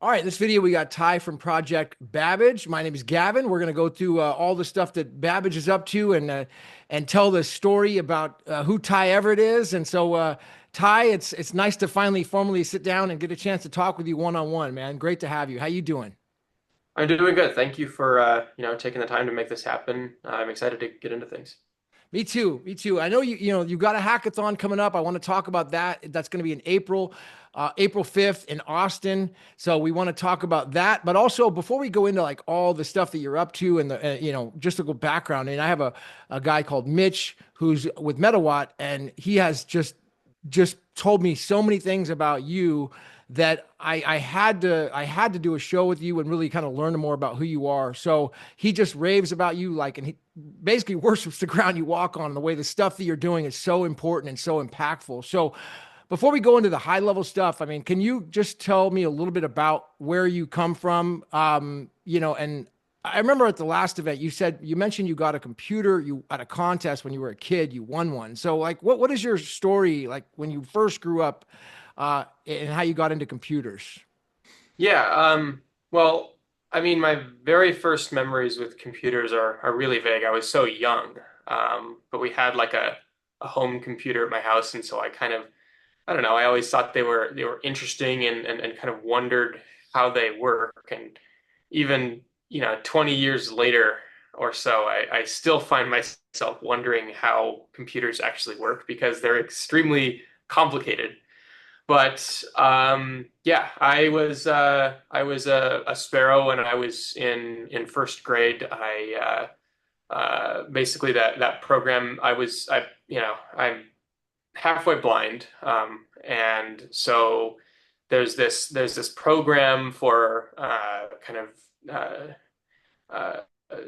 All right, this video we got Ty from Project Babbage. My name is Gavin. We're going to go through all the stuff that Babbage is up to and tell the story about who Ty Everett is. And so, Ty, it's nice to finally formally sit down and get a chance to talk with you one on one, man. Great to have you. How you doing? I'm doing good. Thank you for taking the time to make this happen. I'm excited to get into things. Me too. Me too. I know you've got a hackathon coming up. I want to talk about that. That's going to be in April, April 5th in Austin. So we want to talk about that. But also before we go into like all the stuff that you're up to and the just a little background. And I have a guy called Mitch who's with Metawatt, and he has just told me so many things about you that I had to do a show with you and really kind of learn more about who you are. So he just raves about you, like, and he basically worships the ground you walk on. And the way the stuff that you're doing is so important and so impactful. So before we go into the high level stuff, I mean, can you just tell me a little bit about where you come from? And I remember at the last event you mentioned you got a computer you at a contest when you were a kid, you won one. So like what is your story like when you first grew up and how you got into computers? Yeah, well, I mean, my very first memories with computers are really vague. I was so young, but we had like a home computer at my house, and so I don't know, I always thought they were interesting and kind of wondered how they work. And even, 20 years later or so, I still find myself wondering how computers actually work because they're extremely complicated. But yeah, I was a sparrow when I was in first grade. Basically that program I'm halfway blind, and so there's this program for kind of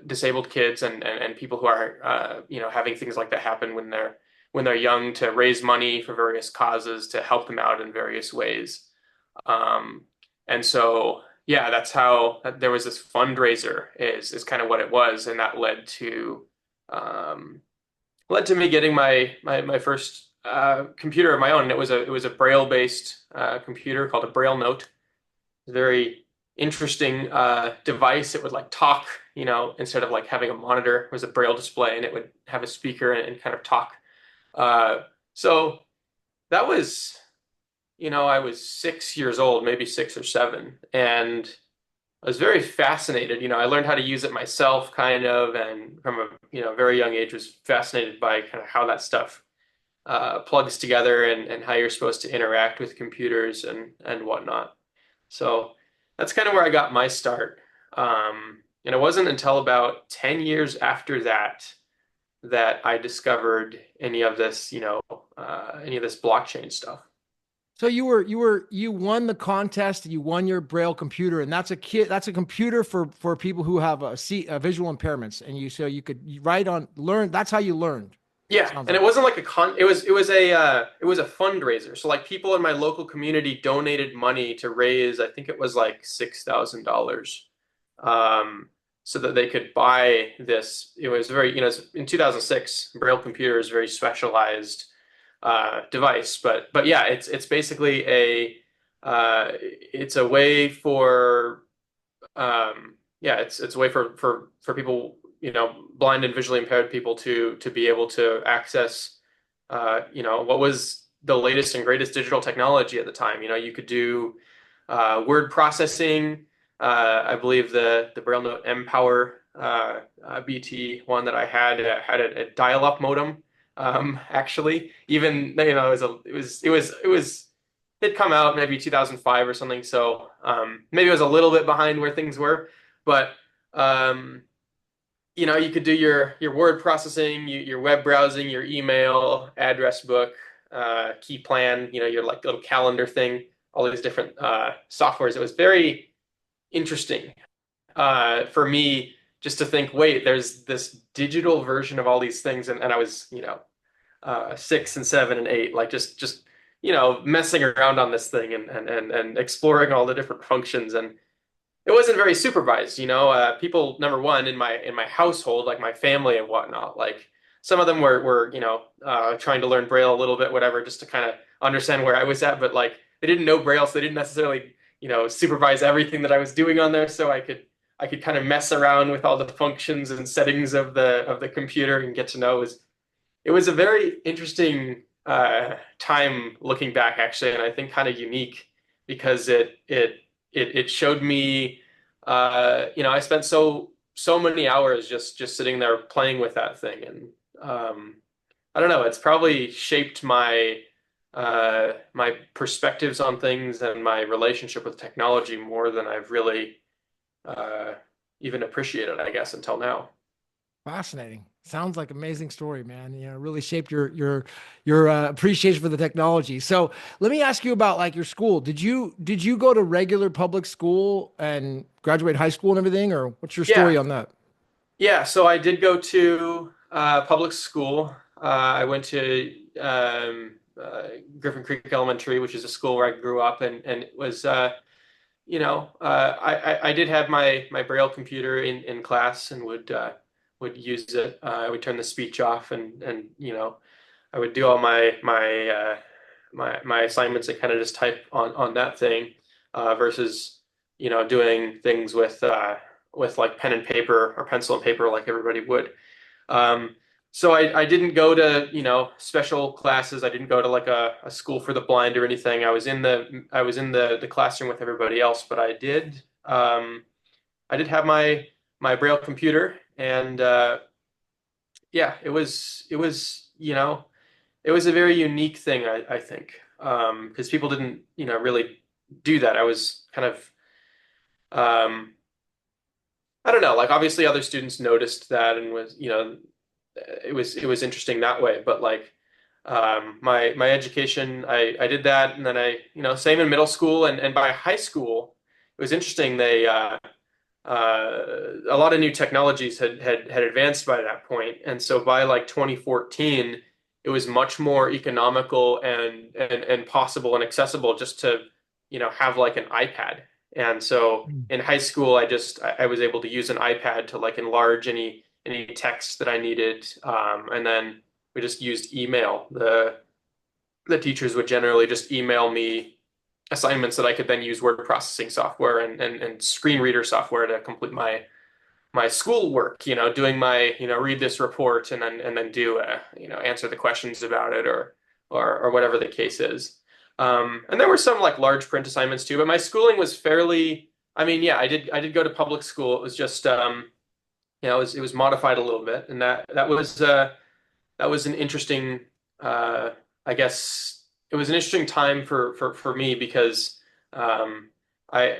disabled kids and people who are having things like that happen when they're young, to raise money for various causes to help them out in various ways. Um, and so yeah, that's how there was this fundraiser is kind of what it was, and that um, led to me getting my first computer of my own. It was a Braille based computer called a Braille Note. Very interesting device. It would like talk, instead of like having a monitor, it was a Braille display, and it would have a speaker and kind of talk. Uh, so that was, I was 6 years old, maybe 6 or 7, and I was very fascinated. I learned how to use it myself, kind of, and from a very young age was fascinated by kind of how that stuff plugs together and how you're supposed to interact with computers and whatnot. So that's kind of where I got my start. And it wasn't until about 10 years after that I discovered any of this blockchain stuff. So you won the contest, you won your Braille computer, and that's a computer for people who have visual impairments, and you could write on learn. That's how you learned. Yeah, Sounds and it like. wasn't like it was a fundraiser. So like people in my local community donated money to raise, I think it was like $6,000, so that they could buy this. It was very, in 2006, Braille computer is a very specialized device, but yeah, it's basically it's a way for yeah, it's a way for people, blind and visually impaired people to be able to access, what was the latest and greatest digital technology at the time. You could do word processing. I believe the Braille Note Empower BT one that I had a dial-up modem. Actually, even it'd come out maybe 2005 or something. So maybe it was a little bit behind where things were, but um, you could do your word processing, your web browsing, your email, address book, key plan, your like little calendar thing, all these different softwares. It was very interesting for me just to think, wait, there's this digital version of all these things, and I was, 6 and 7 and 8, like just messing around on this thing and exploring all the different functions. And it wasn't very supervised. People, number one, in my household, like my family and whatnot, like some of them were trying to learn Braille a little bit, whatever, just to kind of understand where I was at, but like they didn't know Braille, so they didn't necessarily supervise everything that I was doing on there, so I could kind of mess around with all the functions and settings of the computer and get to know. It was a very interesting time looking back, actually, and I think kind of unique because it showed me, I spent so many hours just sitting there playing with that thing, and I don't know, it's probably shaped my perspectives on things and my relationship with technology more than I've really uh, even appreciated, I guess, until now. Fascinating. Sounds like amazing story, man. Really shaped your appreciation for the technology. So let me ask you about like your school. Did you go to regular public school and graduate high school and everything, or what's your story Yeah, on that? yeah. So I did go to public school. I went to Griffin Creek Elementary, which is a school where I grew up, and it was I did have my Braille computer in class and would use it. I would turn the speech off, and I would do all my assignments and kind of just type on that thing, versus doing things with like pen and paper or pencil and paper like everybody would. Um, so I didn't go to, special classes. I didn't go to like a school for the blind or anything. I was in the classroom with everybody else, but I did have my Braille computer, and yeah, it was a very unique thing, I think, because people didn't, really do that. I was kind of, um, I don't know, like obviously other students noticed that and it was interesting that way. But like, my education, I did that, and then same in middle school and by high school, it was interesting. A lot of new technologies had advanced by that point, and so by like 2014, it was much more economical and possible and accessible just to have like an iPad. And so Mm. in high school, I was able to use an iPad to like enlarge any text that I needed, and then we just used email. The teachers would generally just email me assignments that I could then use word processing software and screen reader software to complete my school work, doing my, read this report and then do, answer the questions about it, or whatever the case is. And there were some like large print assignments too, but my schooling was fairly, I mean, yeah, I did go to public school. It was just, it was modified a little bit, and that was an interesting, uh, I guess it was an interesting time for me because, I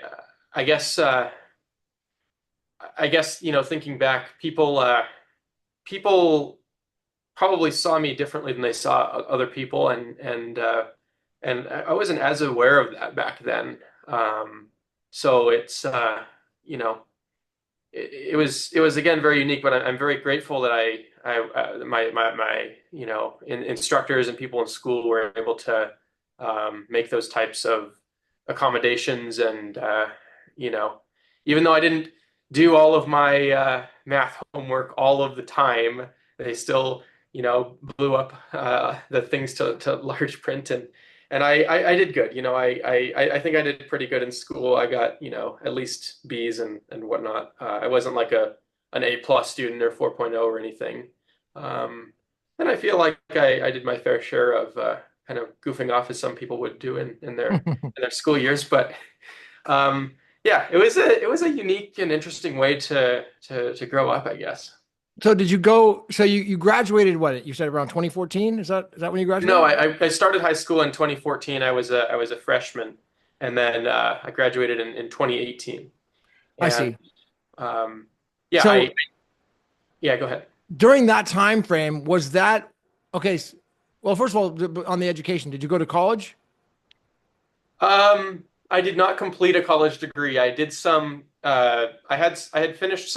I guess thinking back, people probably saw me differently than they saw other people, and I wasn't as aware of that back then. So it's you know it was again very unique, but I'm very grateful that my instructors and people in school were able to make those types of accommodations, and you know even though I didn't do all of my math homework all of the time, they still blew up the things to large print, and I did good. I think I did pretty good in school. I got, at least B's and whatnot. I wasn't like an A plus student or 4.0 or anything. Um, and I feel like I did my fair share of kind of goofing off as some people would do in their school years. But yeah, it was a unique and interesting way to grow up, I guess. So did you go? So you graduated what? You said around 2014? Is that when you No, graduated? I started high school in 2014. I was a freshman, and then I graduated in 2018. I And see. um, yeah, So yeah, go ahead. during that time frame, was that okay? Well, first of all, on the education, did you go to college? I did not complete a college degree. I did some. I had finished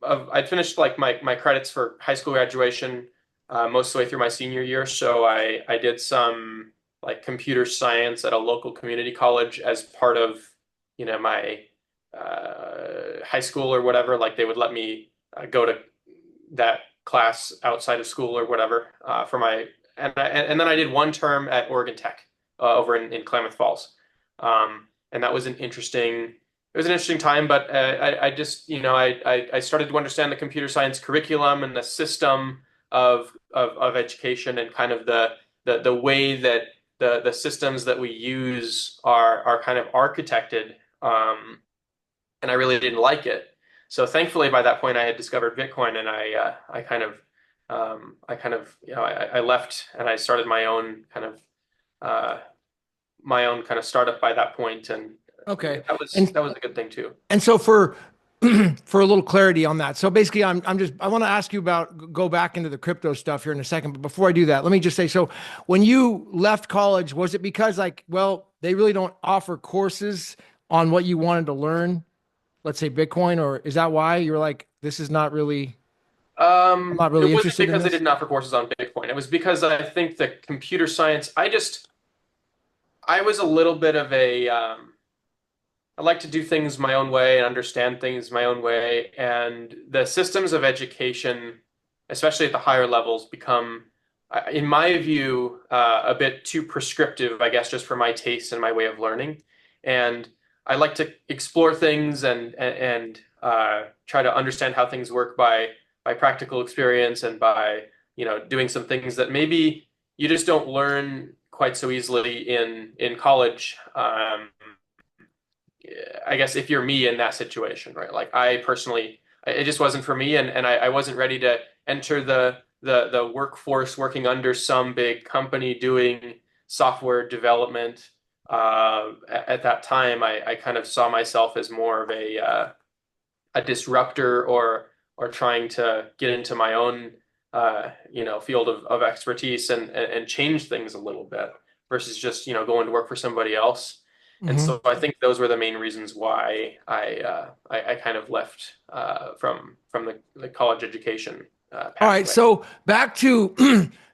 I'd finished like my credits for high school graduation most of the way through my senior year. So I did some like computer science at a local community college as part of my high school or whatever. Like they would let me go to that class outside of school or whatever for my and then I did one term at Oregon Tech over in Klamath Falls. and that was an interesting. It was an interesting time, but I just, I started to understand the computer science curriculum and the system of education, and kind of the way that the systems that we use are kind of architected, and I really didn't like it. So thankfully, by that point, I had discovered Bitcoin, and I left and I started uh, my own kind of startup by that point, and Okay. that was a good thing too. And so for for a little clarity on that. So basically I'm just I want to ask you about go back into the crypto stuff here in a second, but before I do that, let me just say, so when you left college, was it because like, well, they really don't offer courses on what you wanted to learn, let's say Bitcoin, or is that why you're like, this is not really, I'm not It really wasn't interested in because they this? didn't offer courses on Bitcoin. It was because I think the computer science, I was a little bit of I like to do things my own way and understand things my own way. And the systems of education, especially at the higher levels, become, in my view, a bit too prescriptive, I guess, just for my taste and my way of learning. And I like to explore things and try to understand how things work by practical experience, and by, doing some things that maybe you just don't learn quite so easily in college. I guess if you're me in that situation, right? Like I personally, it just wasn't for me, and I wasn't ready to enter the workforce working under some big company doing software development. At that time, I kind of saw myself as more of a disruptor, or trying to get into my own field of expertise, and change things a little bit, versus just going to work for somebody else. And Hmm. so I think those were the main reasons why I kind of left from the college education All right, pathway. so back to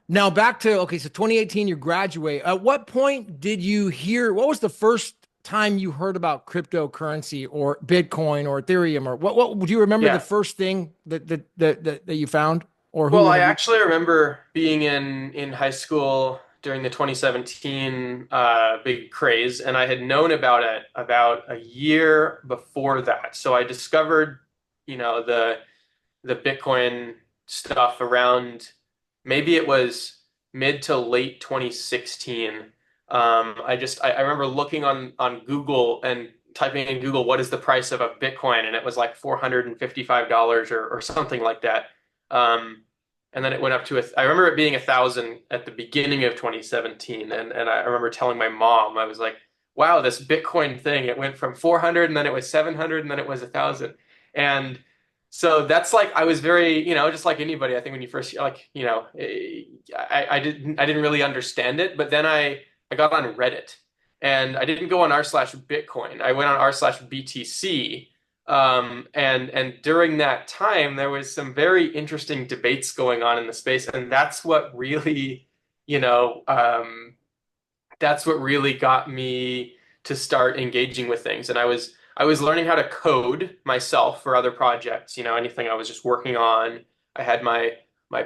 now back to okay, so 2018 you graduate. At what point did you hear what was the first time you heard about cryptocurrency or Bitcoin or Ethereum or what do you remember the Yeah. first thing that you found or Well, who I introduced? actually remember being in high school during the 2017 big craze, and I had known about it about a year before that. So I discovered, the Bitcoin stuff around, maybe it was mid to late 2016. I remember looking on Google and typing in Google, what is the price of a Bitcoin? And it was like $455 or something like that. And then it went up to I remember it being 1,000 at the beginning of 2017. And I remember telling my mom, I was like, wow, this Bitcoin thing, it went from 400, and then it was 700, and then it was 1,000. And so that's like, I was very, just like anybody, I think when you first, like, I didn't really understand it, but then I got on Reddit, and I didn't go on r/Bitcoin. I went on r/BTC. And during that time, there was some very interesting debates going on in the space. And you know, um, that's what really got me to start engaging with things. And I was learning how to code myself for other projects, anything I was just working on. I had my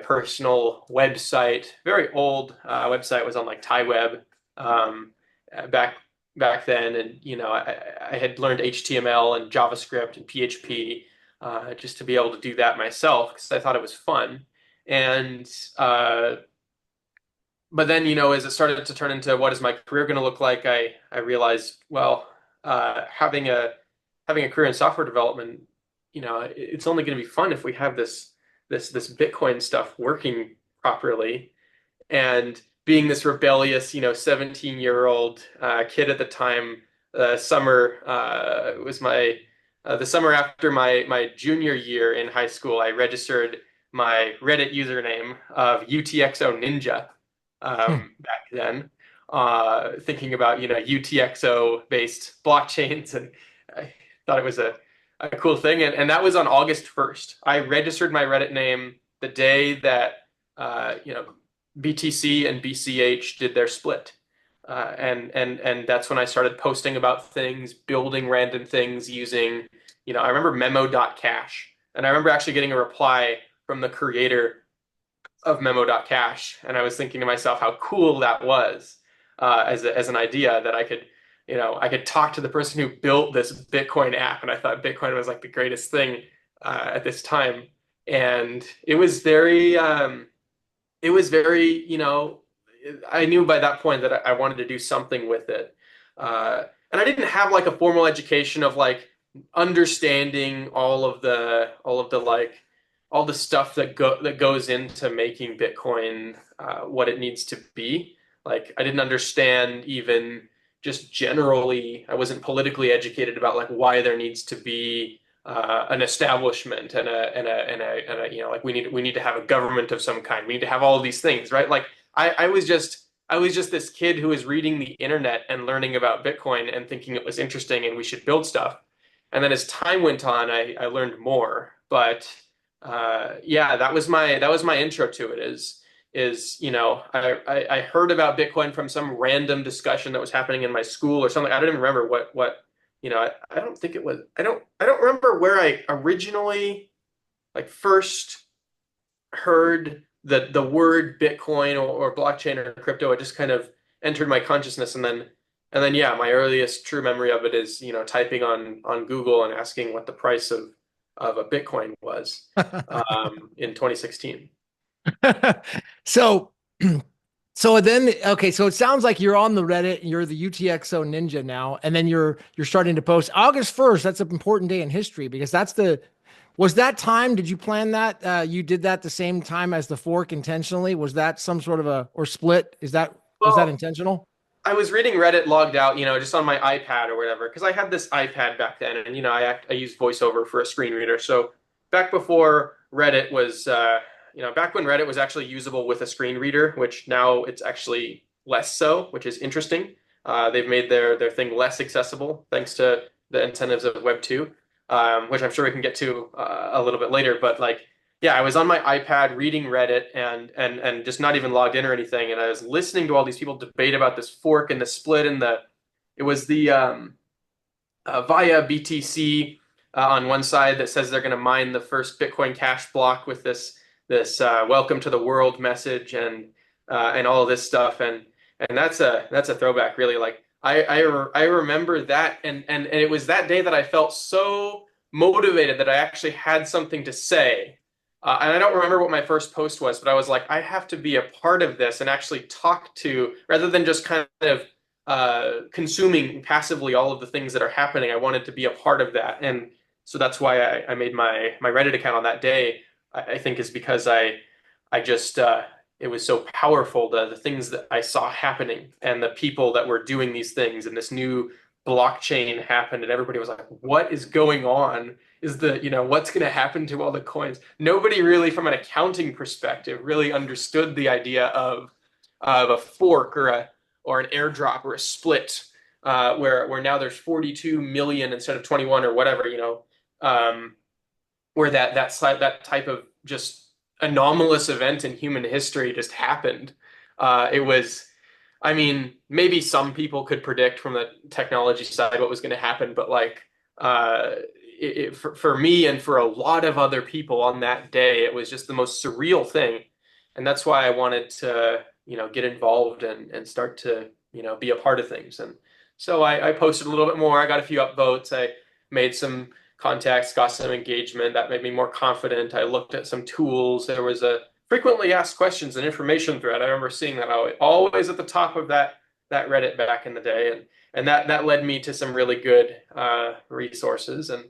personal website, very old website, was on like TiWeb, um, back then, and I had learned HTML and JavaScript and PHP, just to be able to do that myself because I thought it was fun. And but then, as it started to turn into what is my career going to look like, I realized, well, having a career in software development, it's only going to be fun if we have this Bitcoin stuff working properly. And being this rebellious, 17-year-old kid at the time, summer was my the summer after my junior year in high school, I registered my Reddit username of UTXO Ninja, Hmm. back then, thinking about, UTXO based blockchains, and I thought it was a cool thing. And that was on August 1st. I registered my Reddit name the day that BTC and BCH did their split. And that's when I started posting about things, building random things using, I remember memo.cash. And I remember actually getting a reply from the creator of memo.cash. And I was thinking to myself how cool that was, as an idea that I could I could talk to the person who built this Bitcoin app, and I thought Bitcoin was like the greatest thing at this time. And it was very, I knew by that point that I wanted to do something with it. And I didn't have like a formal education of like understanding all the stuff that goes into making Bitcoin what it needs to be. Like I didn't understand even just generally, I wasn't politically educated about like why there needs to be an establishment and like we need to have a government of some kind. We need to have all of these things, right? Like I was just this kid who was reading the internet and learning about Bitcoin and thinking it was interesting and we should build stuff. And then as time went on, I learned more. But yeah, that was my intro to it. I heard about Bitcoin from some random discussion that was happening in my school or something. I don't even remember what I don't think it was. I don't remember where I originally like first heard the word Bitcoin or blockchain or crypto. It just kind of entered my consciousness, and then yeah, my earliest true memory of it is typing on Google and asking what the price of a Bitcoin was in 2016. So, so then, okay, so it sounds like you're on the Reddit, you're the UTXO ninja now, and then you're starting to post August 1st. That's an important day in history because was that time, did you plan that? You did that the same time as the fork intentionally? Was that some sort of or split? Was that Well, intentional? I was reading Reddit logged out, just on my iPad or whatever, because I had this iPad back then, and I used VoiceOver for a screen reader. So back before Reddit was, back when Reddit was actually usable with a screen reader, which now it's actually less so, which is interesting. They've made their thing less accessible thanks to the incentives of Web 2, which I'm sure we can get to a little bit later. But like, yeah, I was on my iPad reading Reddit and just not even logged in or anything, and I was listening to all these people debate about this fork and the split and it was the via BTC on one side that says they're going to mine the first Bitcoin Cash block with this welcome to the world message and all of this stuff, and that's a throwback really. Like I remember that, and it was that day that I felt so motivated that I actually had something to say. And I don't remember what my first post was, but I was like, I have to be a part of this and actually talk to, rather than just kind of consuming passively all of the things that are happening. I wanted to be a part of that. And so that's why I made my Reddit account on that day. I think is because I just, it was so powerful, the things that I saw happening and the people that were doing these things, and this new blockchain happened and everybody was like, what is going on? What's going to happen to all the coins? Nobody really, from an accounting perspective, really understood the idea of a fork or an airdrop or a split, where now there's 42 million instead of 21 or whatever, where that type of just anomalous event in human history just happened. It was, I mean, maybe some people could predict from the technology side what was going to happen, but like for me and for a lot of other people on that day, it was just the most surreal thing. And that's why I wanted to, get involved and start to, be a part of things. And so I posted a little bit more. I got a few upvotes. I made some contacts, got some engagement. That made me more confident. I looked at some tools. There was a frequently asked questions and information thread. I remember seeing that always at the top of that Reddit back in the day, and that led me to some really good resources. And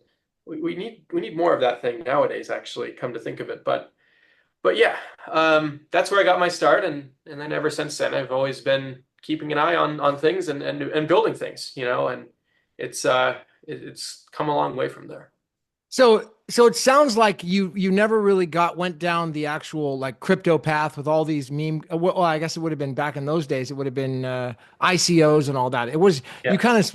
we need more of that thing nowadays, actually, come to think of it. But yeah, that's where I got my start, and then ever since then, I've always been keeping an eye on things and building things, and it's come a long way from there. So it sounds like you never really went down the actual like crypto path with all these well, I guess it would have been back in those days. It would have been ICOs and all that. It was Yeah. you kind of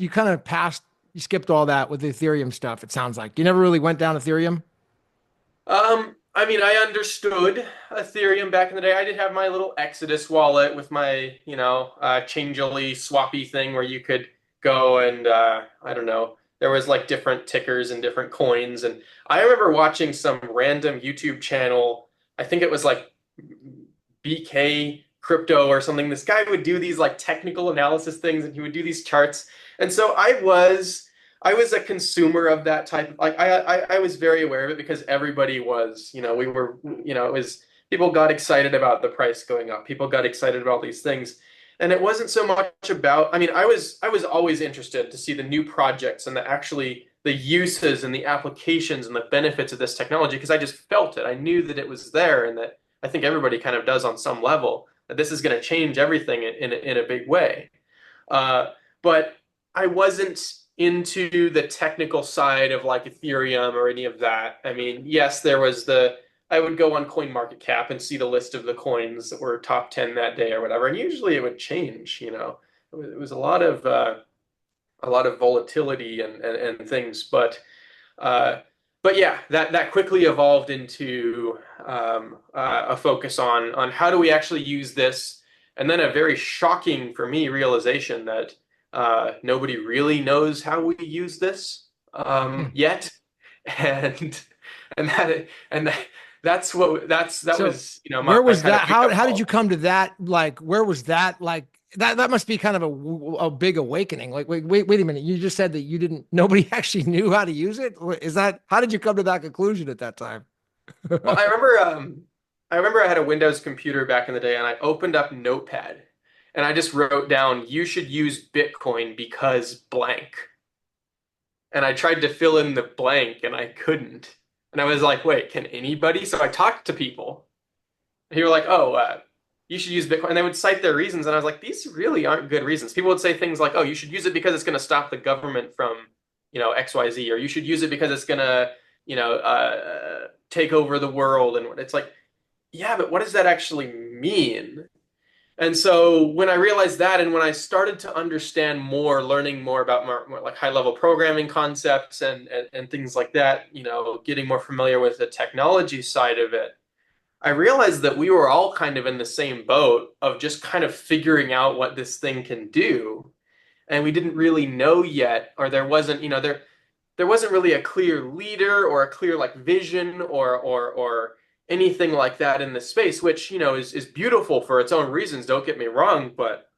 you skipped all that with the Ethereum stuff. It sounds like you never really went down Ethereum. I mean, I understood Ethereum back in the day. I did have my little Exodus wallet with my, changely swappy thing where you could go and I don't know. There was like different tickers and different coins, and I remember watching some random YouTube channel. I think it was like BK crypto or something, this guy would do these like technical analysis things, and he would do these charts. And so I was a consumer of that type of, like I was very aware of it because everybody was, we were, it was, people got excited about the price going up. People got excited about these things. And it wasn't so much about, I mean, I was always interested to see the new projects and the uses and the applications and the benefits of this technology, because I just felt it. I knew that it was there, and that I think everybody kind of does on some level, that this is going to change everything in a big way. But I wasn't into the technical side of like Ethereum or any of that. I mean, yes, I would go on CoinMarketCap and see the list of the coins that were top 10 that day or whatever. And usually it would change, It was a lot of volatility and things. But yeah, that quickly evolved into a focus on how do we actually use this, and then a very shocking for me realization that nobody really knows how we use this yet, and that So was where my was kind of that? wake up How did call. you come to that? Like, where was that? Like that must be kind of a big awakening. Like, wait a minute. You just said that nobody actually knew how to use it. Is that, how did you come to that conclusion at that time? Well, I remember I had a Windows computer back in the day, and I opened up Notepad, and I just wrote down, "You should use Bitcoin because blank." And I tried to fill in the blank, and I couldn't. And I was like, "Wait, can anybody?" So I talked to people, and they were like, "Oh, you should use Bitcoin." And they would cite their reasons, and I was like, "These really aren't good reasons." People would say things like, "Oh, you should use it because it's going to stop the government from, XYZ," or "You should use it because it's going to, take over the world." And it's like, yeah, but what does that actually mean? And so when I realized that, and when I started to understand more, learning more about more like high level programming concepts and things like that, getting more familiar with the technology side of it, I realized that we were all kind of in the same boat of just kind of figuring out what this thing can do. And we didn't really know yet, or there wasn't, there wasn't really a clear leader or a clear like vision or anything like that in the space, which is beautiful for its own reasons. Don't get me wrong, but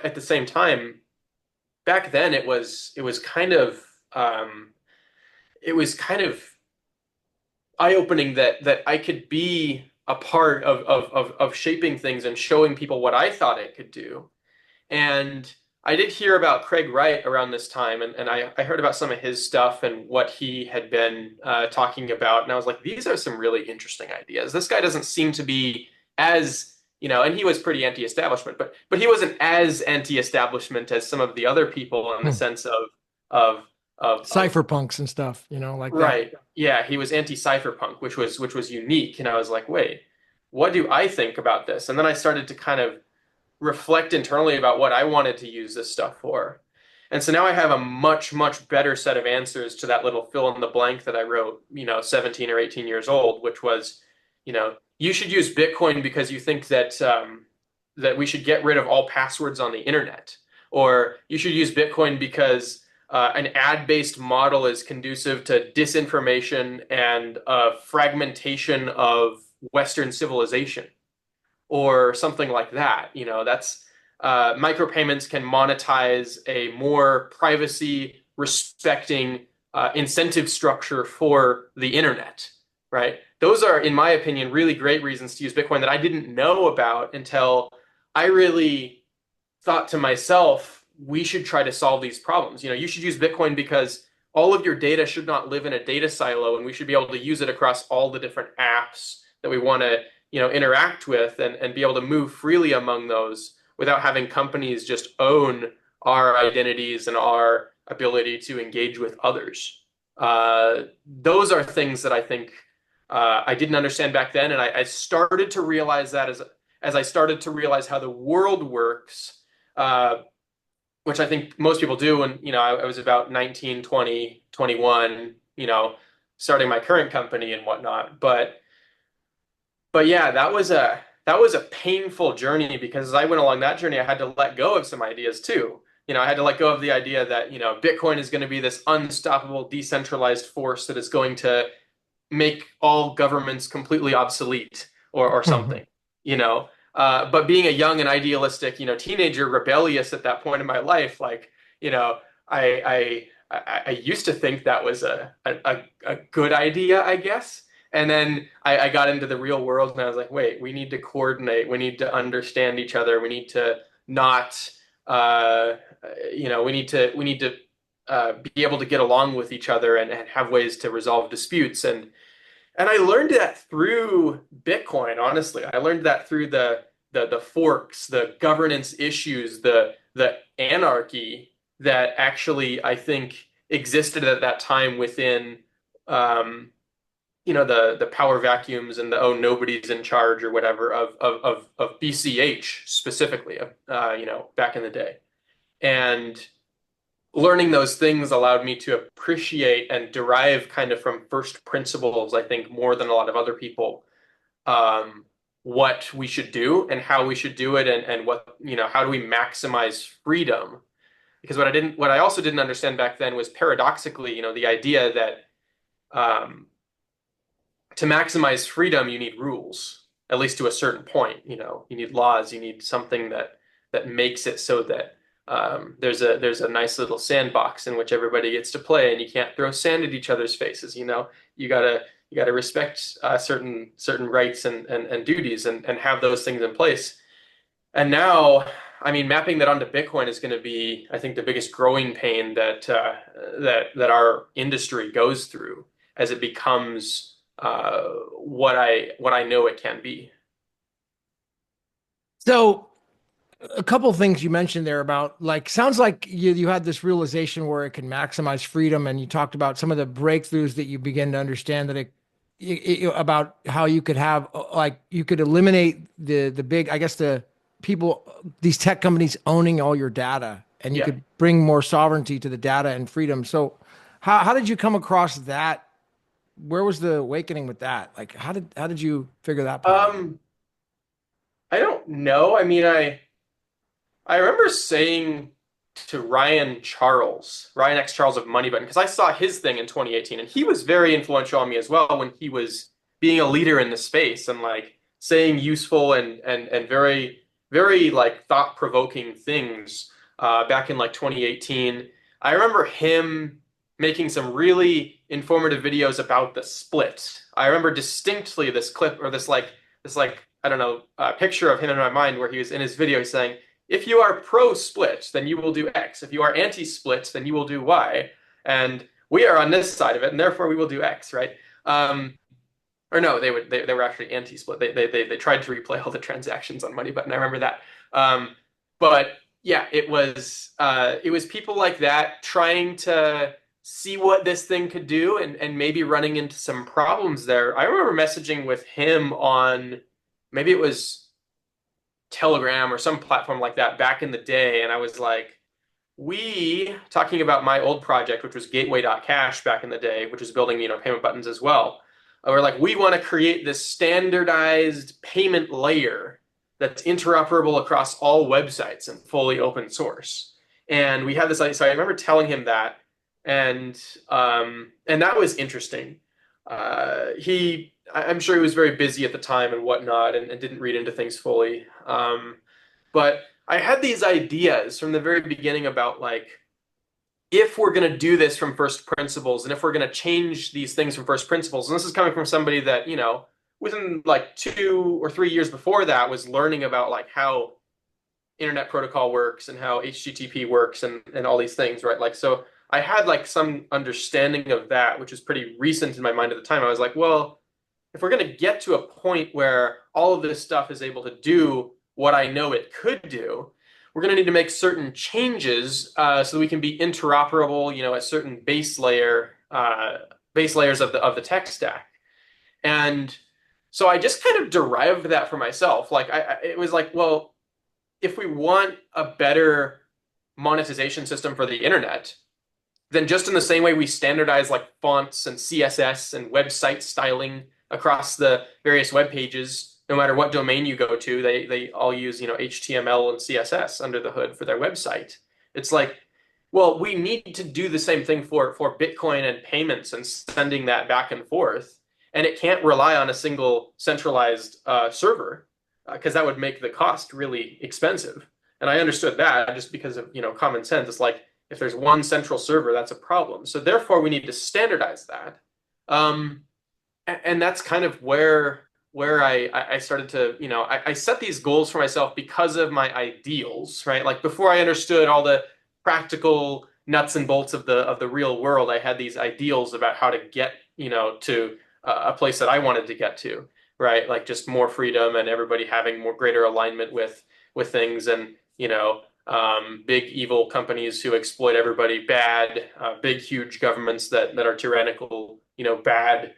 at the same time, back then it was kind of it was kind of eye-opening that I could be a part of shaping things and showing people what I thought it could do. And I did hear about Craig Wright around this time, and I heard about some of his stuff and what he had been talking about. And I was like, these are some really interesting ideas. This guy doesn't seem to be as, and he was pretty anti-establishment, but he wasn't as anti-establishment as some of the other people in the sense of of Cypherpunks and stuff, like that. right. Yeah, he was anti-cypherpunk, which was unique. And I was like, wait, what do I think about this? And then I started to kind of reflect internally about what I wanted to use this stuff for. And so now I have a much, much better set of answers to that little fill in the blank that I wrote, 17 or 18 years old, which was, you should use Bitcoin because you think that we should get rid of all passwords on the internet. Or you should use Bitcoin because an ad-based model is conducive to disinformation and fragmentation of Western civilization, or something like that. That's micropayments can monetize a more privacy respecting incentive structure for the internet, right? Those are, in my opinion, really great reasons to use Bitcoin that I didn't know about until I really thought to myself, we should try to solve these problems. You should use Bitcoin because all of your data should not live in a data silo, and we should be able to use it across all the different apps that we want to interact with, and be able to move freely among those without having companies just own our identities and our ability to engage with others. Those are things that I think I didn't understand back then, and I started to realize that as I started to realize how the world works, which I think most people do. When I was about 19, 20, 21, starting my current company and whatnot, but yeah, that was a painful journey, because as I went along that journey, I had to let go of some ideas too. I had to let go of the idea that, Bitcoin is going to be this unstoppable, decentralized force that is going to make all governments completely obsolete, or something. But being a young and idealistic, teenager, rebellious at that point in my life, like, I used to think that was a good idea, I guess. And then I got into the real world and I was like, wait, we need to coordinate. We need to understand each other. We need to not, we need to be able to get along with each other and have ways to resolve disputes. And I learned that through Bitcoin, honestly. I learned that through the forks, the governance issues, the anarchy that actually I think existed at that time within the power vacuums and the nobody's in charge or whatever of BCH specifically, back in the day. And learning those things allowed me to appreciate and derive kind of from first principles, I think, more than a lot of other people, what we should do and how we should do it and what, how do we maximize freedom? Because what I also didn't understand back then was paradoxically, the idea that to maximize freedom, you need rules, at least to a certain point. You need laws, you need something that makes it so that there's a nice little sandbox in which everybody gets to play, and you can't throw sand at each other's faces. You gotta respect certain rights and duties and have those things in place. And now, I mean, mapping that onto Bitcoin is going to be, I think, the biggest growing pain that our industry goes through as it becomes what I know it can be. So a couple of things you mentioned there about like sounds like you had this realization where it can maximize freedom, and you talked about some of the breakthroughs that you begin to understand that about how you could have like you could eliminate the big, I guess, the people, these tech companies owning all your data, and you Yeah. could bring more sovereignty to the data and freedom. So how did you come across that? Where was the awakening with that? Like how did you figure that part out? Um, I don't know. I mean, I remember saying to Ryan X. Charles of Money Button, because I saw his thing in 2018, and he was very influential on me as well when he was being a leader in the space and like saying useful and very, very like thought-provoking things back in like 2018. I remember him making some really informative videos about the split. I remember distinctly this clip or this I don't know, picture of him in my mind where he was in his video saying, if you are pro split, then you will do X. If you are anti split, then you will do Y. And we are on this side of it, and therefore we will do X, right? Or no, they were actually anti split. They tried to replay all the transactions on Money Button. I remember that. But yeah, it was people like that trying to see what this thing could do and maybe running into some problems there. I remember messaging with him on maybe it was Telegram or some platform like that back in the day. And I was like, talking about my old project, which was gateway.cash back in the day, which was building, payment buttons as well. We're like, we want to create this standardized payment layer that's interoperable across all websites and fully open source. And we had this, so I remember telling him that, and that was interesting. I'm sure he was very busy at the time and whatnot, and didn't read into things fully. But I had these ideas from the very beginning about like, if we're going to do this from first principles, and if we're going to change these things from first principles, and this is coming from somebody that, within like 2 or 3 years before that was learning about like how internet protocol works and how HTTP works and all these things, right? Like, so I had like some understanding of that, which was pretty recent in my mind at the time. I was like, well, if we're going to get to a point where all of this stuff is able to do what I know it could do, we're going to need to make certain changes so that we can be interoperable, at certain base layers of the tech stack. And so I just kind of derived that for myself. Like it was like, well, if we want a better monetization system for the internet, then just in the same way we standardize like fonts and CSS and website styling across the various web pages, no matter what domain you go to, they all use, HTML and CSS under the hood for their website. It's like, well, we need to do the same thing for Bitcoin and payments and sending that back and forth. And it can't rely on a single centralized server. because that would make the cost really expensive. And I understood that just because of, common sense. It's like if there's one central server, that's a problem. So therefore, we need to standardize that. And that's kind of where I started to, I set these goals for myself because of my ideals, right? Like before I understood all the practical nuts and bolts of the real world, I had these ideals about how to get, to a place that I wanted to get to, right? Like just more freedom and everybody having more greater alignment with things, and big evil companies who exploit everybody bad, big huge governments that are tyrannical, bad,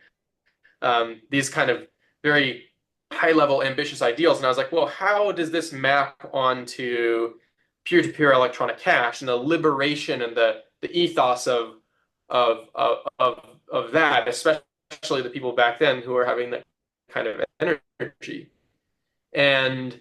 these kind of very high level ambitious ideals. And I was like, well, how does this map onto peer-to-peer electronic cash and the liberation and the ethos of that, especially the people back then who are having that kind of energy. And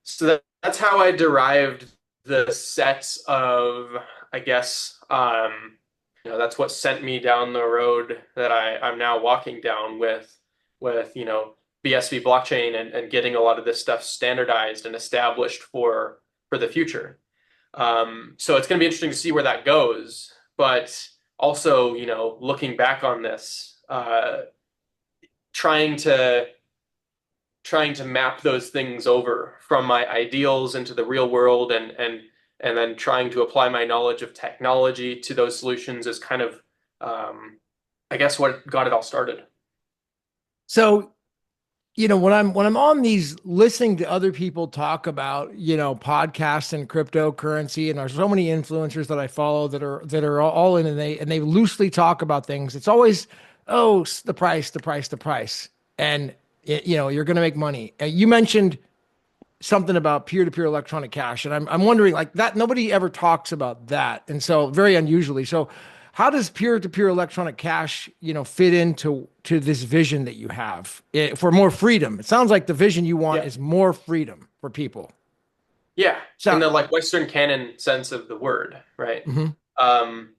so that's how I derived the sets of, I guess, that's what sent me down the road that I'm now walking down with BSV blockchain and getting a lot of this stuff standardized and established for the future. So it's going to be interesting to see where that goes. But also, looking back on this, trying to map those things over from my ideals into the real world, and then trying to apply my knowledge of technology to those solutions is kind of, I guess, what got it all started. So, when I'm on these listening to other people talk about, podcasts and cryptocurrency, and there's so many influencers that I follow that are all in, and they loosely talk about things. It's always, oh, the price, the price, the price. And you're going to make money. You mentioned something about peer-to-peer electronic cash, and I'm wondering, like, that nobody ever talks about that, and so very unusually. So how does peer-to-peer electronic cash fit into this vision that you have, for more freedom? It sounds like the vision you want Yeah. is more freedom for people. Yeah, in So the like Western canon sense of the word, right? mhm. Um,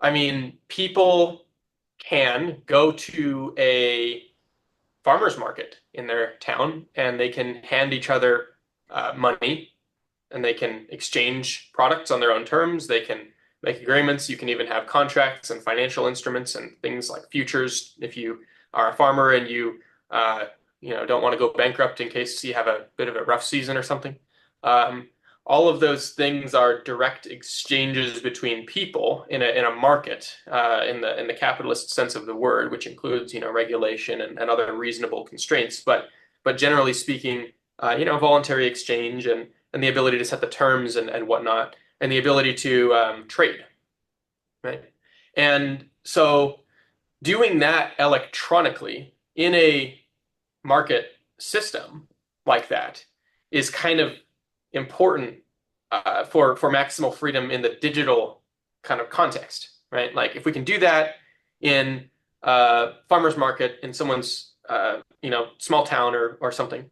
I mean, people can go to a farmer's market in their town and they can hand each other money, and they can exchange products on their own terms. They can make agreements. You can even have contracts and financial instruments and things like futures if you are a farmer and you don't want to go bankrupt in case you have a bit of a rough season or something. Um, all of those things are direct exchanges between people in a market, in the capitalist sense of the word, which includes regulation and other reasonable constraints. But generally speaking, voluntary exchange and the ability to set the terms and whatnot, and the ability to trade, right? And so doing that electronically in a market system like that is kind of important, for maximal freedom in the digital kind of context, right? Like if we can do that in a farmer's market in someone's small town or something,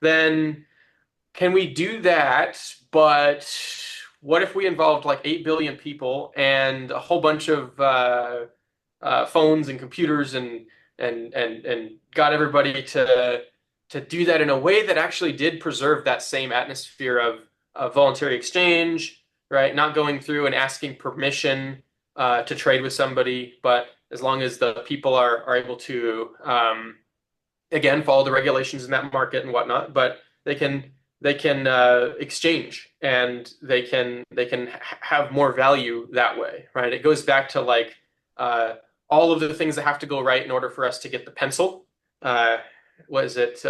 then can we do that? But what if we involved like 8 billion people and a whole bunch of phones and computers and got everybody to do that in a way that actually did preserve that same atmosphere of voluntary exchange, right? Not going through and asking permission to trade with somebody, but as long as the people are able to, again, follow the regulations in that market and whatnot, but they can exchange, and they can have more value that way, right? It goes back to like all of the things that have to go right in order for us to get the pencil. Uh, was it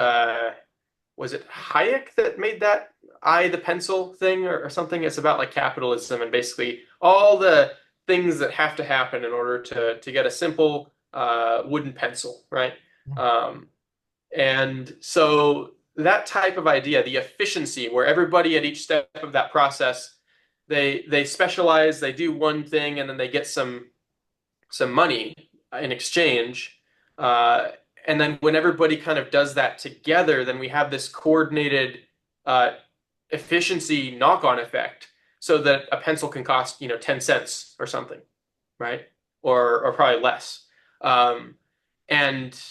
Hayek that made that the pencil thing, or something? It's about like capitalism and basically all the things that have to happen in order to get a simple wooden pencil, right? Um, and so that type of idea, the efficiency, where everybody at each step of that process, they specialize, they do one thing, and then they get some money in exchange. And then when everybody kind of does that together, then we have this coordinated uh, efficiency knock-on effect, so that a pencil can cost 10 cents or something, right? Or probably less. And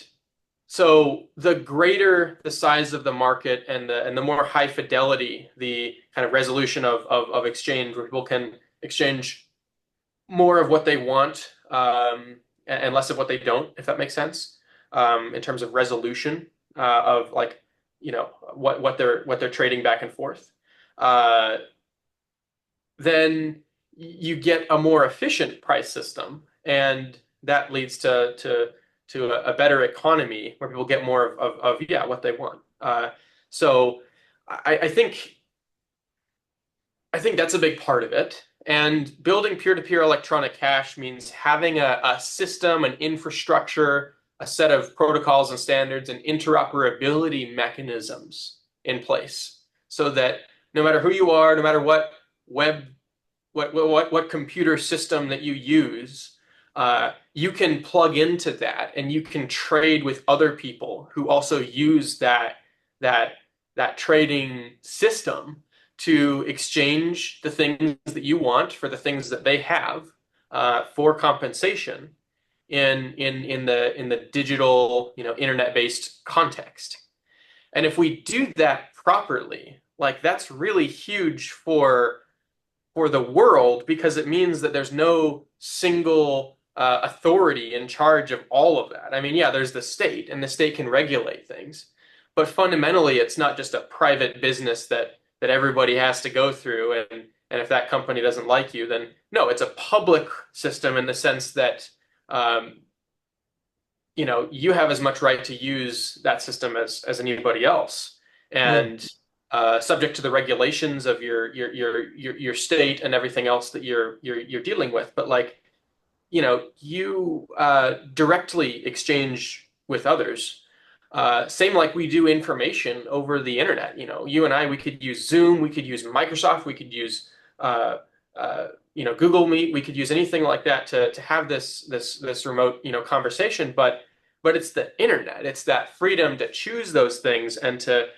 So the greater the size of the market and the more high fidelity the kind of resolution of exchange, where people can exchange more of what they want and less of what they don't, if that makes sense, in terms of resolution of like what they're trading back and forth. Uh, then you get a more efficient price system, and that leads to a better economy where people get more of yeah what they want. So I think that's a big part of it. And building peer-to-peer electronic cash means having a system, an infrastructure, a set of protocols and standards and interoperability mechanisms in place so that no matter who you are, no matter what web, what computer system that you use, you can plug into that and you can trade with other people who also use that that trading system to exchange the things that you want for the things that they have for compensation in the digital, internet-based context. And if we do that properly, like that's really huge for the world because it means that there's no single authority in charge of all of that. I mean, yeah, there's the state, and the state can regulate things, but fundamentally, it's not just a private business that everybody has to go through, and if that company doesn't like you, then no, it's a public system in the sense that um, you have as much right to use that system as anybody else, Right. and subject to the regulations of your state and everything else that you're dealing with. But like, you directly exchange with others. Same like we do information over the internet. You and I, we could use Zoom, we could use Microsoft, we could use uh, Google Meet, we could use anything like that to have this remote conversation. But it's the internet. It's that freedom to choose those things and to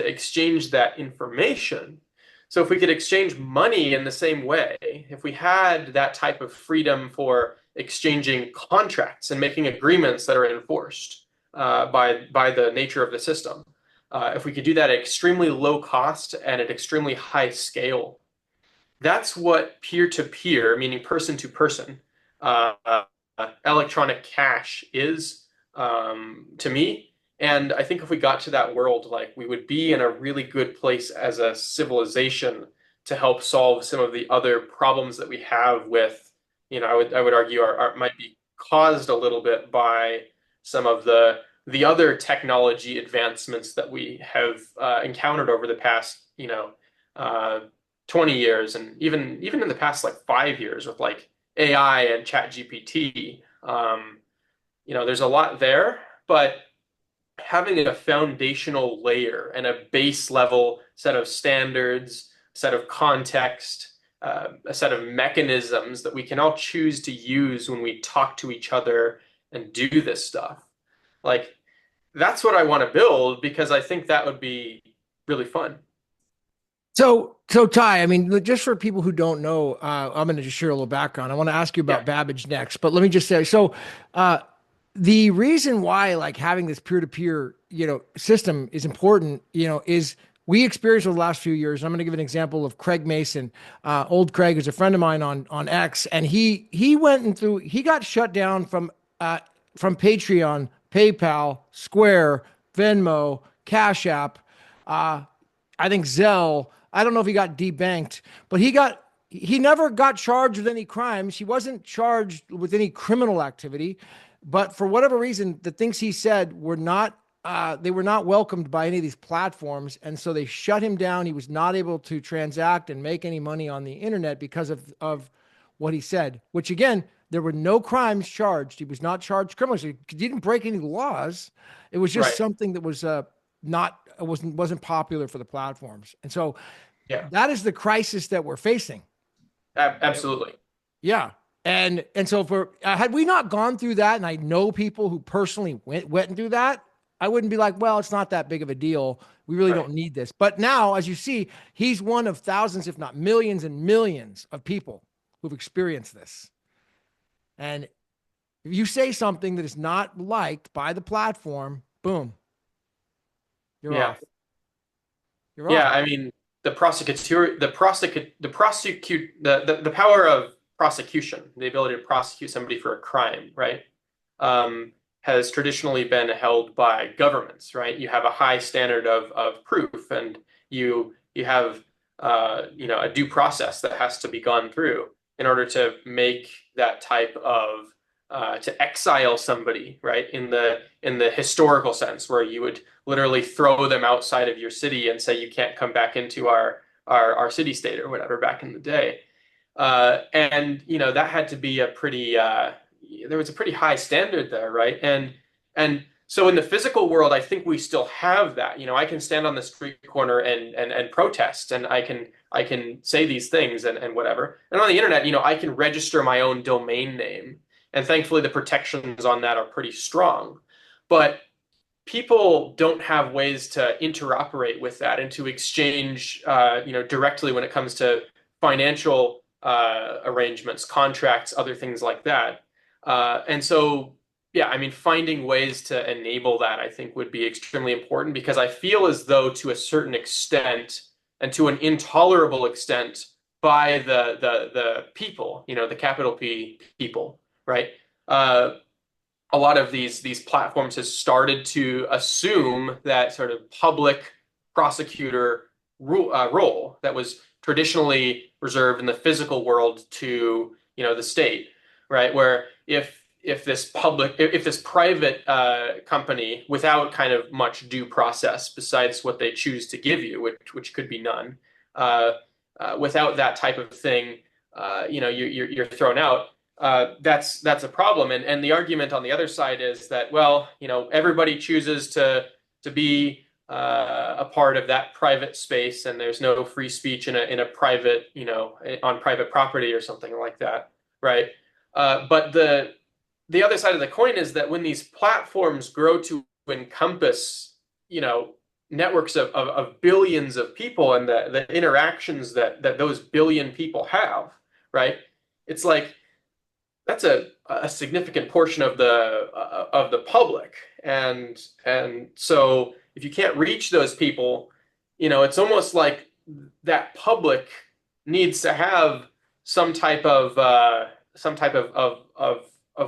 exchange that information. So if we could exchange money in the same way, if we had that type of freedom for exchanging contracts and making agreements that are enforced by the nature of the system, if we could do that at extremely low cost and at extremely high scale, that's what peer-to-peer, meaning person-to-person, uh, electronic cash is to me. And I think if we got to that world, like we would be in a really good place as a civilization to help solve some of the other problems that we have with, I would argue might be caused a little bit by some of the other technology advancements that we have encountered over the past, uh, 20 years, and even in the past like 5 years with like AI and Chat GPT. There's a lot there, but having a foundational layer and a base level set of standards, set of context, a set of mechanisms that we can all choose to use when we talk to each other and do this stuff. Like, that's what I want to build because I think that would be really fun. So Ty, I mean, just for people who don't know, I'm going to just share a little background. I want to ask you Yeah, about Babbage next, but let me just say, uh, the reason why like having this peer-to-peer, system is important, is we experienced over the last few years. I'm going to give an example of Craig Mason. Old Craig is a friend of mine on X, and he got shut down from Patreon, PayPal, Square, Venmo, Cash App. Uh, I think Zelle. I don't know if he got debanked, but he never got charged with any crimes. He wasn't charged with any criminal activity, but for whatever reason, the things he said were not they were not welcomed by any of these platforms, and so they shut him down. He was not able to transact and make any money on the internet because of what he said. Which again, there were no crimes charged. He was not charged criminally. He didn't break any laws. It was just right. something that was not wasn't popular for the platforms. And so Yeah, that is the crisis that we're facing. absolutely. Yeah. And so for had we not gone through that, and I know people who personally went through that, I wouldn't be like, well, it's not that big of a deal. We really Right. don't need this. But now, as you see, he's one of thousands, if not millions and millions of people who've experienced this. And if you say something that is not liked by the platform, Boom, you're Yeah. off. You're off. Yeah, I mean, the prosecutor, the power of prosecution, the ability to prosecute somebody for a crime, right? Has traditionally been held by governments, right? You have a high standard of proof, and you have a due process that has to be gone through in order to make that type of to exile somebody, right? In the historical sense, where you would literally throw them outside of your city and say you can't come back into our city state or whatever back in the day. And that had to be a pretty there was a pretty high standard there, right? And so in the physical world, I think we still have that. I can stand on the street corner and protest, and I can say these things and whatever. And on the internet, I can register my own domain name, and thankfully the protections on that are pretty strong. But people don't have ways to interoperate with that and to exchange, directly when it comes to financial arrangements, contracts, other things like that. And so, yeah, I mean, finding ways to enable that, I think, would be extremely important because I feel as though, to a certain extent, and to an intolerable extent, by the people, the capital P people, right? Uh, a lot of these platforms has started to assume that sort of public prosecutor role that was traditionally reserved in the physical world to the state, right? Where if this private company, without kind of much due process besides what they choose to give you, which could be none, without that type of thing, you're thrown out. That's a problem. And the argument on the other side is that, well, everybody chooses to be a part of that private space, and there's no free speech in a private, on private property or something like that, right? But the other side of the coin is that when these platforms grow to encompass, networks of billions of people, and the interactions that those billion people have, right? It's like that's a significant portion of the public, and so if you can't reach those people, it's almost like that public needs to have some type of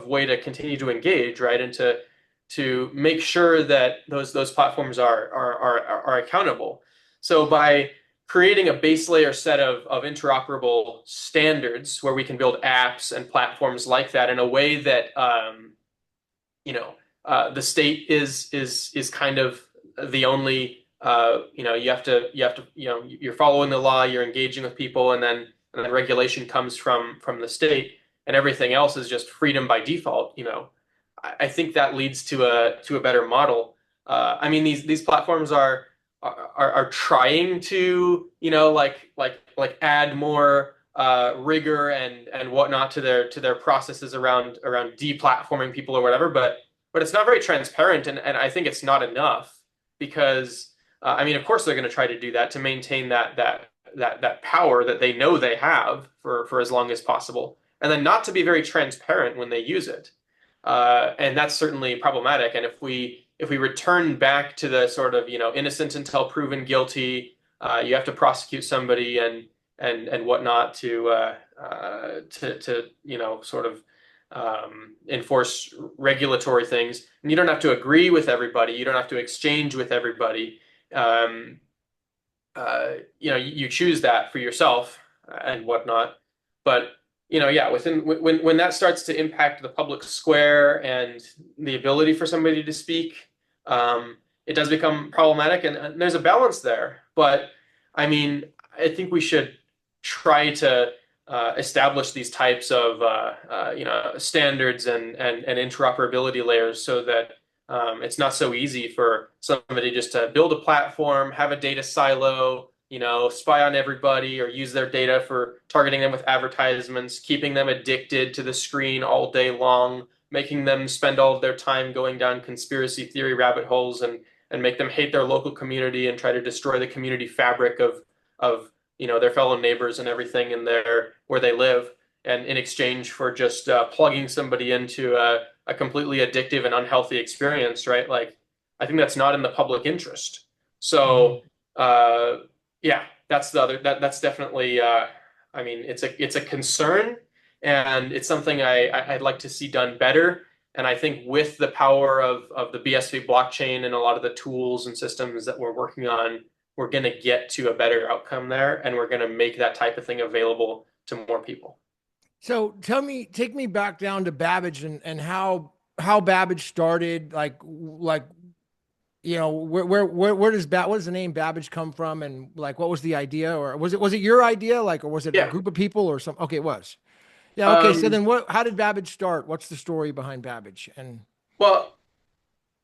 way to continue to engage, right, and to make sure that those platforms are accountable. So by creating a base layer set of interoperable standards where we can build apps and platforms like that in a way that the state is kind of the only you're following the law, you're engaging with people, and then regulation comes from the state, and everything else is just freedom by default. I think that leads to a better model. I mean, these platforms are trying to add more rigor and whatnot to their processes around deplatforming people or whatever, but it's not very transparent, and I think it's not enough because I mean, of course they're going to try to do that to maintain that power that they know they have for as long as possible, and then not to be very transparent when they use it. And that's certainly problematic. And if we return back to the sort of innocent until proven guilty, you have to prosecute somebody and whatnot to sort of enforce regulatory things. And you don't have to agree with everybody. You don't have to exchange with everybody. You choose that for yourself and whatnot. But yeah, when that starts to impact the public square and the ability for somebody to speak, it does become problematic, and there's a balance there. But I mean, I think we should try to establish these types of standards and interoperability layers so that it's not so easy for somebody just to build a platform, have a data silo, spy on everybody or use their data for targeting them with advertisements, keeping them addicted to the screen all day long, making them spend all of their time going down conspiracy theory rabbit holes and make them hate their local community and try to destroy the community fabric of their fellow neighbors and everything in there where they live, and in exchange for just plugging somebody into a completely addictive and unhealthy experience, right? Like I think that's not in the public interest. Mhm. So yeah, that's the other that's definitely I mean it's a concern, and it's something I'd like to see done better. And I think with the power of the BSV blockchain and a lot of the tools and systems that we're working on, we're going to get to a better outcome there, and we're going to make that type of thing available to more people. So take me back down to Babbage and how Babbage started, like where does what does the name Babbage come from, and like what was the idea, or was it your idea, like, or was it a Yeah. group of people or something? Okay, it was. Yeah, okay. So Um, then how did Babbage start? What's the story behind Babbage? And well,